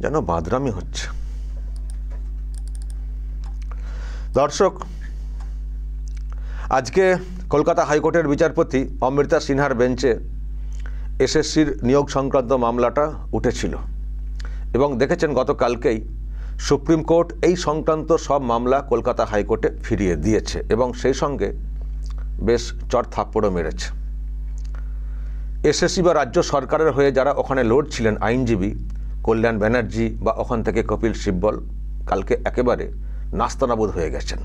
যেন বাদরামি হচ্ছে। দর্শক, আজকে কলকাতা হাইকোর্টের বিচারপতি অমৃতা সিনহার বেঞ্চে এসএসসির নিয়োগ সংক্রান্ত মামলাটা উঠেছিল এবং দেখেছেন গতকালকেই সুপ্রিম কোর্ট এই সংক্রান্ত সব মামলা কলকাতা হাইকোর্টে ফিরিয়ে দিয়েছে এবং সেই সঙ্গে বেশ চড় থাপ্পড়ও মেরেছে। এসএসসি বা রাজ্য সরকারের হয়ে যারা ওখানে লড়ছিলেন, আইনজীবী কল্যাণ ব্যানার্জি বা ওখান থেকে কপিল সিব্বল, কালকে একেবারে নাস্তানাবুদ হয়ে গেছেন।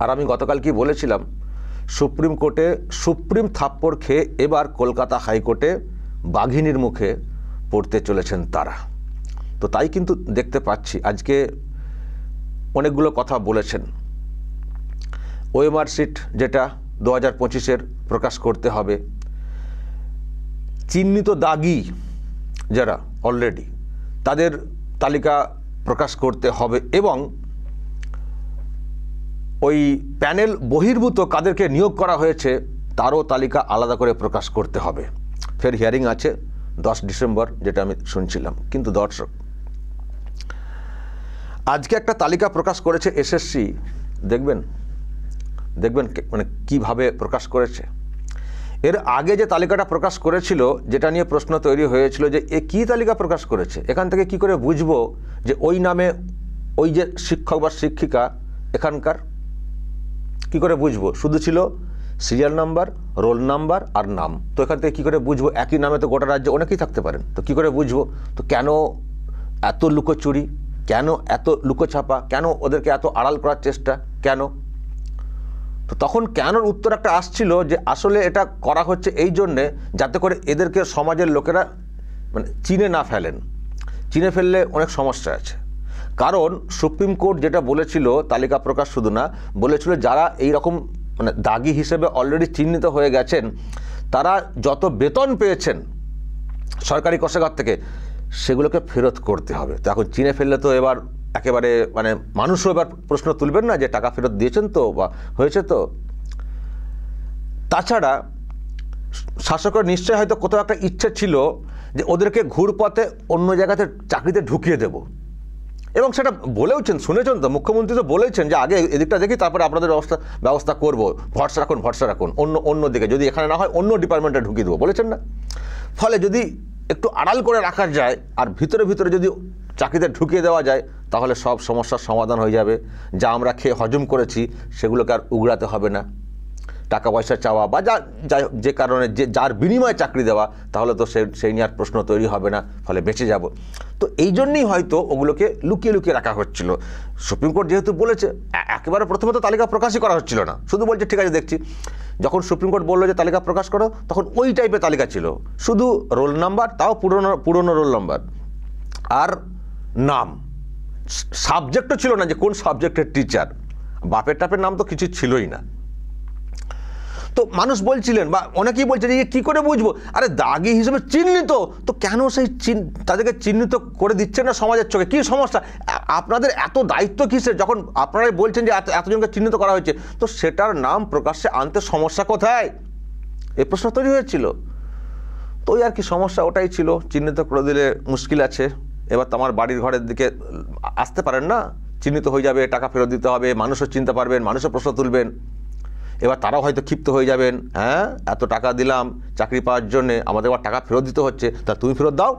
আর আমি গতকাল কি বলেছিলাম, সুপ্রিম কোর্টে সুপ্রিম থাপ্পড় খেয়ে এবার কলকাতা হাইকোর্টে বাঘিনীর মুখে পড়তে চলেছেন তারা। তো তাই কিন্তু দেখতে পাচ্ছি আজকে অনেকগুলো কথা বলেছেন। ওএমআর শিট যেটা 2025-এর প্রকাশ করতে হবে, চিহ্নিত দাগি যারা অলরেডি তাদের তালিকা প্রকাশ করতে হবে এবং ওই প্যানেল বহির্ভূত কাদেরকে নিয়োগ করা হয়েছে তারও তালিকা আলাদা করে প্রকাশ করতে হবে। ফের হিয়ারিং আছে 10 ডিসেম্বর, যেটা আমি শুনছিলাম। কিন্তু দর্শক, আজকে একটা তালিকা প্রকাশ করেছে এসএসসি, দেখবেন মানে কিভাবে প্রকাশ করেছে। এর আগে যে তালিকাটা প্রকাশ করেছিল, যেটা নিয়ে প্রশ্ন তৈরি হয়েছিল যে এ কী তালিকা প্রকাশ করেছে, এখান থেকে কি করে বুঝবো যে ওই নামে ওই যে শিক্ষক বা শিক্ষিকা এখানকার, কি করে বুঝবো? শুধু ছিল সিরিয়াল নাম্বার, রোল নাম্বার আর নাম। তো এখান থেকে কী করে বুঝবো? একই নামে তো গোটা রাজ্যে অনেকেই থাকতে পারেন, তো কী করে বুঝবো? তো কেন এত লুকোচুরি, কেন এত লুকোছাপা, কেন ওদেরকে এত আড়াল করার চেষ্টা, কেন? তো তখন কেনর উত্তর একটা আসছিল যে আসলে এটা করা হচ্ছে এই জন্যে যাতে করে এদেরকে সমাজের লোকেরা মানে চিনে না ফেলেন। চিনে ফেললে অনেক সমস্যা আছে। কারণ সুপ্রিম কোর্ট যেটা বলেছিল, তালিকা প্রকাশ শুধু না, বলেছিল যারা এই রকম মানে দাগি হিসেবে অলরেডি চিহ্নিত হয়ে গেছেন, তারা যত বেতন পেয়েছেন সরকারি কোষাগার থেকে সেগুলোকে ফেরত করতে হবে। তো এখন চিনে ফেললে তো এবার একেবারে মানে মানুষও এবার প্রশ্ন তুলবেন না যে টাকা ফেরত দিয়েছেন তো বা হয়েছে তো। তাছাড়া শাসকের নিশ্চয়ই হয়তো কোথাও একটা ইচ্ছে ছিল যে ওদেরকে ঘুরপথে অন্য জায়গাতে চাকরিতে ঢুকিয়ে দেব, এবং সেটা বলেওছেন, শুনেছেন তো, মুখ্যমন্ত্রী তো বলেছেন যে আগে এদিকটা দেখি তারপরে আপনাদের ব্যবস্থা করব, ভরসা রাখুন অন্য দিকে, যদি এখানে না হয় অন্য ডিপার্টমেন্টে ঢুকিয়ে দেবো, বলেছেন না? ফলে যদি একটু আড়াল করে রাখা যায় আর ভিতরে যদি চাকরিতে ঢুকিয়ে দেওয়া যায়, তাহলে সব সমস্যার সমাধান হয়ে যাবে। যা আমরা খেয়ে হজম করেছি সেগুলোকে আর উগড়াতে হবে না। টাকা পয়সা চাওয়া বা যে কারণে যার বিনিময়ে চাকরি দেওয়া, তাহলে তো সেই নিয়ে আর প্রশ্ন তৈরি হবে না, ফলে বেঁচে যাব। তো এই জন্যই হয়তো ওগুলোকে লুকিয়ে রাখা হচ্ছিল। সুপ্রিম কোর্ট যেহেতু বলেছে, একেবারে প্রথমে তো তালিকা প্রকাশই করা হচ্ছিল না, শুধু বলছে ঠিক আছে দেখছি। যখন সুপ্রিম কোর্ট বললো যে তালিকা প্রকাশ করো, তখন ওই টাইপের তালিকা ছিল, শুধু রোল নাম্বার, তাও পুরনো রোল নাম্বার আর নাম। সাবজেক্টও ছিল না যে কোন সাবজেক্টের টিচার, বাপের টাপের নাম তো কিছু ছিলই না। তো মানুষ বলছিলেন বা অনেকেই বলছেন যে কী করে বুঝবো? আরে দাগি হিসেবে চিহ্নিত, তো কেন সেই তাদেরকে চিহ্নিত করে দিচ্ছেন না সমাজের চোখে? কী সমস্যা? আপনাদের এত দায়িত্ব কিসের? যখন আপনারাই বলছেন যে এতজনকে চিহ্নিত করা হয়েছে, তো সেটার নাম প্রকাশ্যে আনতে সমস্যা কোথায়? এই প্রশ্ন তৈরি হয়েছিল। তো ওই আর কি সমস্যা ওটাই ছিল, চিহ্নিত করে দিলে মুশকিল আছে। এবার তো আমার বাড়ির ঘরের দিকে আসতে পারেন না, চিহ্নিত হয়ে যাবে, টাকা ফেরত দিতে হবে, মানুষও চিনতে পারবেন, মানুষও প্রশ্ন তুলবেন। এবার তারাও হয়তো ক্ষিপ্ত হয়ে যাবেন, হ্যাঁ এত টাকা দিলাম চাকরি পাওয়ার জন্যে, আমাদের এবার টাকা ফেরত দিতে হচ্ছে, তা তুমি ফেরত দাও।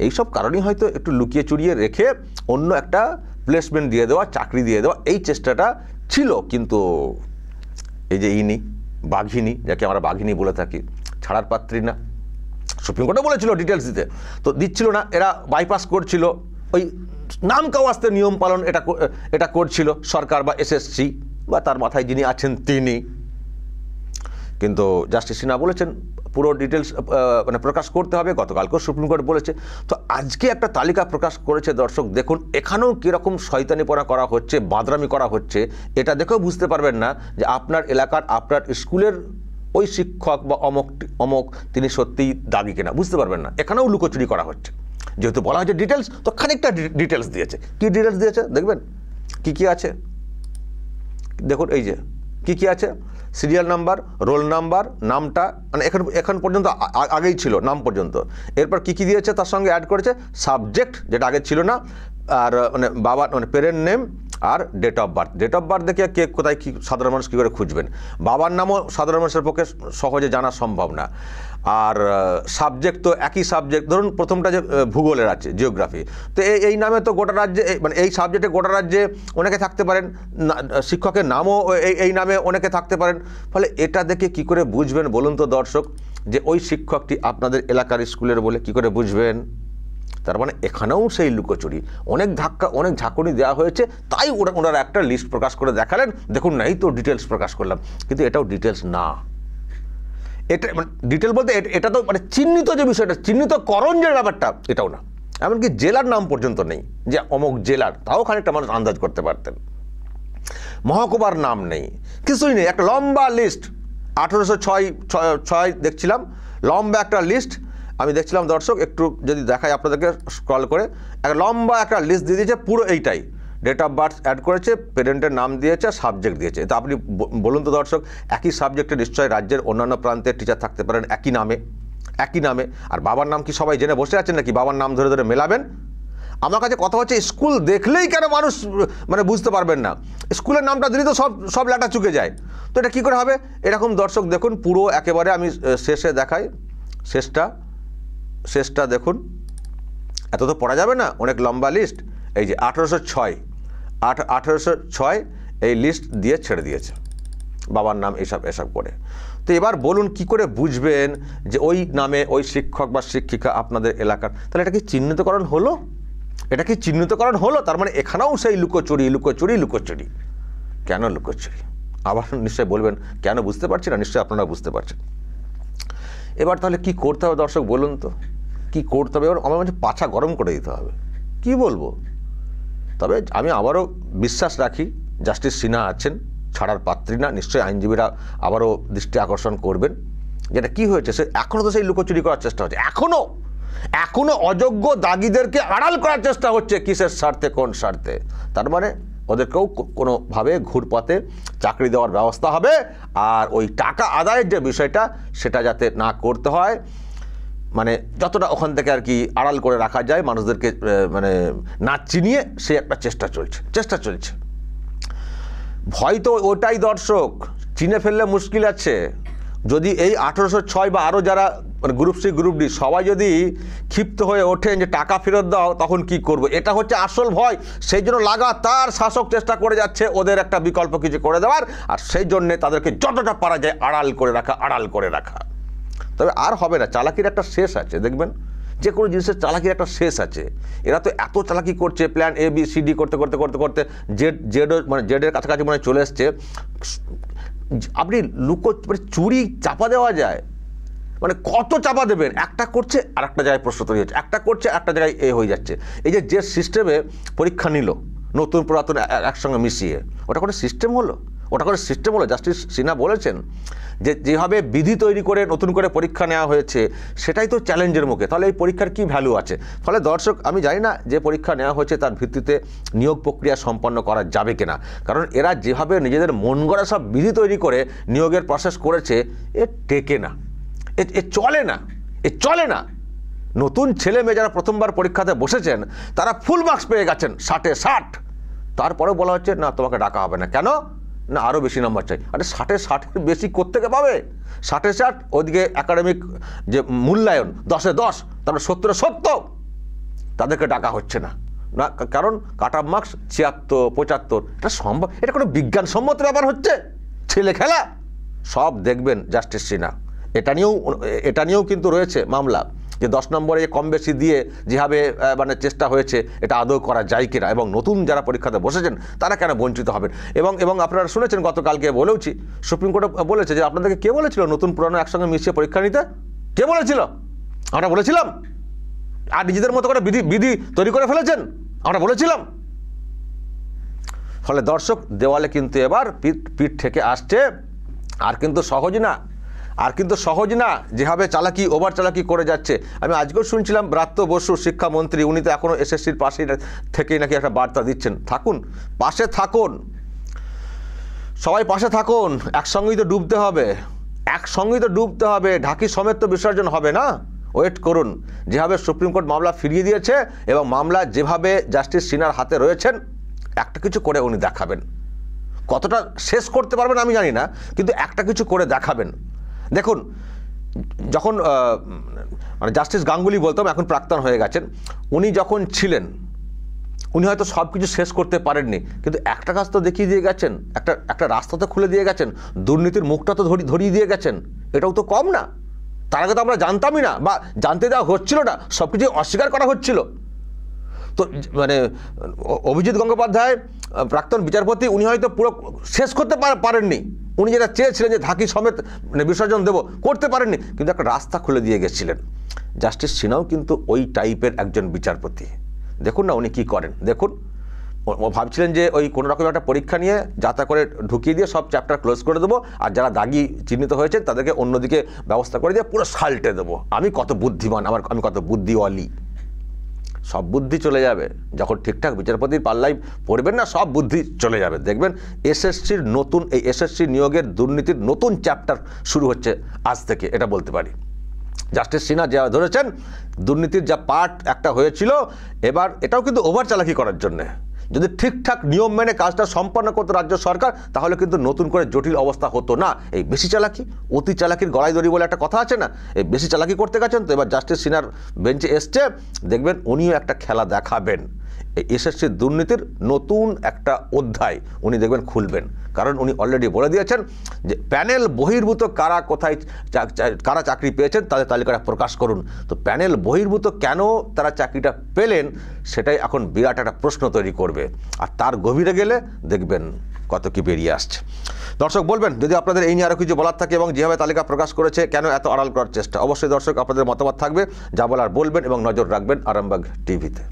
এইসব কারণেই হয়তো একটু লুকিয়ে চুরিয়ে রেখে অন্য একটা প্লেসমেন্ট দিয়ে দেওয়া, চাকরি দিয়ে দেওয়া, এই চেষ্টাটা ছিল। কিন্তু এই যে বাঘিনী, যাকে আমরা বাঘিনী বলে থাকি, ছাড়ার পাত্রী না। সুপ্রিম কোর্টে বলেছিল ডিটেলস দিতে, তো দিচ্ছিল না, এরা বাইপাস করছিল, ওই নাম কাওয়াস্তে নিয়ম পালন এটা করছিল সরকার বা এসএসসি বা তার মাথায় যিনি আছেন তিনি। কিন্তু জাস্টিস সিনহা বলেছেন পুরো ডিটেলস মানে প্রকাশ করতে হবে, গতকালকেও সুপ্রিম কোর্ট বলেছে। তো আজকে একটা তালিকা প্রকাশ করেছে। দর্শক দেখুন, এখানেও কীরকম শয়তানিপনা করা হচ্ছে, বাদরামি করা হচ্ছে, এটা দেখেও বুঝতে পারবেন না যে আপনার এলাকার, আপনার স্কুলের ওই শিক্ষক বা অমক তিনি সত্যিই দাগি কিনা, বুঝতে পারবেন না। এখানেও লুকোচুরি করা হচ্ছে। যেহেতু বলা হয়েছে ডিটেলস, তো খানিকটা ডিটেলস দিয়েছে। কী ডিটেলস দিয়েছে দেখবেন, কি আছে দেখুন। এই যে কি আছে, সিরিয়াল নাম্বার, রোল নাম্বার, নামটা, মানে এখন পর্যন্ত আগেই ছিল নাম পর্যন্ত। এরপর কি দিয়েছে তার সঙ্গে অ্যাড করেছে সাবজেক্ট, যেটা আগে ছিল না, আর মানে বাবার মানে পেরেন্ট নেম আর date of birth. Date of birth দেখে কে কোথায় কী সাধারণ মানুষ কী করে খুঁজবেন, বাবার নামও সাধারণ মানুষের পক্ষে সহজে জানা সম্ভব না। আর সাবজেক্ট তো একই সাবজেক্ট, ধরুন প্রথমটা যে ভূগোলের আছে, জিওগ্রাফি, তো এই নামে তো গোটা রাজ্যে মানে এই সাবজেক্টে গোটা রাজ্যে অনেকে থাকতে পারেন, শিক্ষকের নামও এই নামে অনেকে থাকতে পারেন। ফলে এটা দেখে কি করে বুঝবেন বলুন তো দর্শক যে ওই শিক্ষকটি আপনাদের এলাকার স্কুলের বলে, কি করে বুঝবেন? তার মানে এখানেও সেই লুকোচুরি, অনেক ঝাঁকুনি দেওয়া হয়েছে, তাই ওনারা একটা লিস্ট প্রকাশ করে দেখালেন, দেখুন না এই তো ডিটেলস প্রকাশ করলাম, কিন্তু এটাও ডিটেলস না। এটা মানে ডিটেল বলতে এটা তো মানে চিহ্নিত যে বিষয়টা, চিহ্নিতকরণ যে ব্যাপারটা, এটাও না। এমনকি জেলার নাম পর্যন্ত নেই যে অমুক জেলার, তাও খানিকটা মানুষ আন্দাজ করতে পারতেন। মহকুমার নাম নেই, কিছুই নেই, একটা লম্বা লিস্ট। 1806 দেখছিলাম, লম্বা একটা লিস্ট আমি দেখছিলাম দর্শক, একটু যদি দেখাই আপনাদেরকে স্ক্রল করে, একটা লম্বা একটা লিস্ট দিয়ে দিয়েছে, পুরো এইটাই ডেট অফ বার্থ অ্যাড করেছে, পেরেন্টের নাম দিয়েছে, সাবজেক্ট দিয়েছে। তো আপনি বলুন তো দর্শক, একই সাবজেক্টে নিশ্চয়ই রাজ্যের অন্যান্য প্রান্তের টিচার থাকতে পারেন একই নামে। আর বাবার নাম কি সবাই জেনে বসে আছেন নাকি বাবার নাম ধরে ধরে মেলাবেন? আমার কাছে কথা হচ্ছে, স্কুল দেখলেই কেন মানুষ মানে বুঝতে পারবেন না? স্কুলের নামটা দিলেই তো সব লেটা চুকে যায়। তো এটা কী করে হবে? এরকম দর্শক দেখুন, পুরো একেবারে আমি শেষে দেখাই, শেষটা দেখুন, এত তো পড়া যাবে না, অনেক লম্বা লিস্ট। এই যে 1806 এই লিস্ট দিয়ে ছেড়ে দিয়েছে, বাবার নাম এসব করে। তো এবার বলুন কি করে বুঝবেন যে ওই নামে ওই শিক্ষক বা শিক্ষিকা আপনাদের এলাকার? তাহলে এটা কি চিহ্নিতকরণ হলো? তার মানে এখানেও সেই লুকোচুরি। কেন লুকোচুরি? আবার নিশ্চয়ই বলবেন কেন বুঝতে পারছি না, নিশ্চয়ই আপনারা বুঝতে পারছেন। এবার তাহলে কি করতে হবে দর্শক বলুন তো, কি করতে হবে? এবার আমার মনে হচ্ছে পাছা গরম করে দিতে হবে, কি বলবো। তবে আমি আবারও বিশ্বাস রাখি জাস্টিস সিনহা আছেন, ছাড়ার পাত্রী না, নিশ্চয়ই আইনজীবীরা আবারও দৃষ্টি আকর্ষণ করবেন। যেটা কি হয়েছে, সে এখনও তো সেই লুকোচুরি করার চেষ্টা হচ্ছে, এখনো অযোগ্য দাগীদেরকে আড়াল করার চেষ্টা হচ্ছে। কিসের স্বার্থে, কোন স্বার্থে? তার মানে ওদেরকেও কোনোভাবে ঘুরপথে চাকরি দেওয়ার ব্যবস্থা হবে, আর ওই টাকা আদায়ের যে বিষয়টা সেটা যাতে না করতে হয়, মানে যতটা ওখান থেকে আর কি আড়াল করে রাখা যায় মানুষদেরকে, মানে না চিনিয়ে, সে একটা চেষ্টা চলছে। ভয় তো ওটাই দর্শক, চিনে ফেললে মুশকিল আছে। যদি এই 1806 বা আরও যারা মানে গ্রুপ সি গ্রুপ ডি সবাই যদি ক্ষিপ্ত হয়ে ওঠেন যে টাকা ফেরত দাও, তখন কি করব? এটা হচ্ছে আসল ভয়। সেই জন্য লাগাতার শাসক চেষ্টা করে যাচ্ছে ওদের একটা বিকল্প কিছু করে দেওয়ার, আর সেই জন্যে তাদেরকে যতটা পারা যায় আড়াল করে রাখা। তবে আর হবে না, চালাকির একটা শেষ আছে, দেখবেন যে কোনো জিনিসের চালাকির একটা শেষ আছে। এরা তো এত চালাকি করছে, প্ল্যান ABCD করতে জেডের কাছাকাছি মানে চলে এসছে। আপনি মানে চুরি চাপা দেওয়া যায়, মানে কত চাপা দেবেন? একটা করছে আর একটা জায়গায় প্রশ্ন তৈরি হচ্ছে, একটা করছে একটা জায়গায় হয়ে যাচ্ছে। এই যে সিস্টেমে পরীক্ষা নিল নতুন পুরাতন একসঙ্গে মিশিয়ে, ওটা করে সিস্টেম হলো? জাস্টিস সিনহা বলেছেন যে যেভাবে বিধি তৈরি করে নতুন করে পরীক্ষা নেওয়া হয়েছে সেটাই তো চ্যালেঞ্জের মুখে। তাহলে এই পরীক্ষার কি ভ্যালু আছে? ফলে দর্শক, আমি জানি না যে পরীক্ষা নেওয়া হয়েছে তার ভিত্তিতে নিয়োগ প্রক্রিয়া সম্পন্ন করা যাবে কিনা, কারণ এরা যেভাবে নিজেদের মন গড়া সব বিধি তৈরি করে নিয়োগের প্রসেস করেছে, এ টেকে না, এ চলে না। নতুন ছেলে মেয়ে যারা প্রথমবার পরীক্ষাতে বসেছেন তারা ফুল মার্কস পেয়ে গেছেন 60-এ 60, তারপরেও বলা হচ্ছে না তোমাকে ডাকা হবে না। কেন না? আরও বেশি নাম্বার চাই। আরে 60-এ 60-এর বেশি কোত্থেকে পাবে? 60-এ 60, ওদিকে একাডেমিক যে মূল্যায়ন 10-এ 10, তারপরে 70-এ 70, তাদেরকে ডাকা হচ্ছে না। কারণ কাট অফ মার্কস 76-75। এটা সম্ভব? এটা কোনো বিজ্ঞানসম্মত ব্যাপার হচ্ছে? ছেলে খেলা? সব দেখবেন জাস্টিস সিনহা। এটা নিয়েও কিন্তু রয়েছে মামলা, যে 10 নম্বরে কম বেশি দিয়ে যেভাবে মানে চেষ্টা হয়েছে এটা আদৌ করা যায় কিনা, এবং নতুন যারা পরীক্ষাতে বসেছেন তারা কেন বঞ্চিত হবেন। এবং আপনারা শুনেছেন, গতকালকে বলেওছি, সুপ্রিম কোর্টে বলেছে যে আপনাদেরকে কে বলেছিল নতুন পুরানো একসঙ্গে মিশিয়ে পরীক্ষা নিতে? কে বলেছিল? আমরা বলেছিলাম? আর নিজেদের মতো করে বিধি তৈরি করে ফেলেছেন, আমরা বলেছিলাম। ফলে দর্শক, দেওয়ালে কিন্তু এবার পিঠ থেকে আসছে। আর কিন্তু সহজ না যেভাবে ওভার চালাকি করে যাচ্ছে। আমি আজকেও শুনছিলাম ব্রাত্য বসু শিক্ষামন্ত্রী, উনি তো এখনও SSCর পাশে থেকেই নাকি একটা বার্তা দিচ্ছেন, পাশে থাকুন। সবাই পাশে থাকুন, একসঙ্গেই তো ডুবতে হবে, একসঙ্গেই তো ডুবতে হবে, ঢাকি সমেত তো বিসর্জন হবে না। ওয়েট করুন, যেভাবে সুপ্রিম কোর্ট মামলা ফিরিয়ে দিয়েছে এবং মামলা যেভাবে জাস্টিস সিনহার হাতে রয়েছেন, একটা কিছু করে উনি দেখাবেন। কতটা শেষ করতে পারবেন আমি জানি না, কিন্তু একটা কিছু করে দেখাবেন। দেখুন, যখন মানে জাস্টিস গাঙ্গুলি বলতাম, এখন প্রাক্তন হয়ে গেছেন, উনি যখন ছিলেন উনি হয়তো সব কিছু শেষ করতে পারেননি, কিন্তু একটা কাজ তো দেখিয়ে দিয়ে গেছেন, একটা রাস্তা তো খুলে দিয়ে গেছেন, দুর্নীতির মুখটা তো ধরিয়ে দিয়ে গেছেন। এটাও তো কম না। তার আগে তো আমরা জানতামই না, বা জানতে দেওয়া হচ্ছিল না, সব কিছু অস্বীকার করা হচ্ছিল। তো মানে অভিজিৎ গঙ্গোপাধ্যায় প্রাক্তন বিচারপতি, উনি হয়তো পুরো শেষ করতে পারেননি, উনি যেটা চেয়েছিলেন যে ঢাকি সমেত মানে বিসর্জন দেব, করতে পারেননি, কিন্তু একটা রাস্তা খুলে দিয়ে গেছিলেন। জাস্টিস সিনহাও কিন্তু ওই টাইপের একজন বিচারপতি। দেখুন না উনি কি করেন, দেখুন ভাবছিলেন যে ওই কোনো রকম একটা পরীক্ষা নিয়ে যাতা করে ঢুকিয়ে দিয়ে সব চ্যাপ্টার ক্লোজ করে দেবো, আর যারা দাগি চিহ্নিত হয়েছেন তাদেরকে অন্যদিকে ব্যবস্থা করে দিয়ে পুরো সাল্টে দেবো, আমি কত বুদ্ধিমান, আমি কত বুদ্ধিওয়ালি। সব বুদ্ধি চলে যাবে যখন ঠিকঠাক বিচারপতির পাল্লাই পড়বেন না, সব বুদ্ধি চলে যাবে। দেখবেন এসএসসির নতুন, এই এসএসসি নিয়োগের দুর্নীতির নতুন চ্যাপ্টার শুরু হচ্ছে আজ থেকে, এটা বলতে পারি। জাস্টিস সিনহা যা ধরেছেন, দুর্নীতির যা পার্ট একটা হয়েছিল, এবার এটাও কিন্তু ওভার চালাকি করার জন্যে। যদি ঠিকঠাক নিয়ম মেনে কাজটা সম্পন্ন করতো রাজ্য সরকার, তাহলে কিন্তু নতুন করে জটিল অবস্থা হতো না। এই বেশি চালাকি, অতি চালাকির গলায় দড়ি বলে একটা কথা আছে না, এই বেশি চালাকি করতে গেছেন তো। এবার জাস্টিস সিনহার বেঞ্চে এসছে, দেখবেন উনিও একটা খেলা দেখাবেন। এই এসএসসির দুর্নীতির নতুন একটা অধ্যায় উনি দেখবেন খুলবেন, কারণ উনি অলরেডি বলে দিয়েছেন যে প্যানেল বহির্ভূত কারা কোথায় কারা চাকরি পেয়েছেন তাদের তালিকাটা প্রকাশ করুন। তো প্যানেল বহির্ভূত কেন তারা চাকরিটা পেলেন, সেটাই এখন বিরাট একটা প্রশ্ন তৈরি করবে, আর তার গভীরে গেলে দেখবেন কত কি বেরিয়ে আসছে। দর্শক বলবেন যদি আপনাদের এই নিয়ে আরও কিছু বলার থাকে, এবং যেভাবে তালিকা প্রকাশ করেছে কেন এত আড়াল করার চেষ্টা, অবশ্যই দর্শক আপনাদের মতামত থাকবে, যা বলার বলবেন এবং নজর রাখবেন আরামবাগ টিভিতে।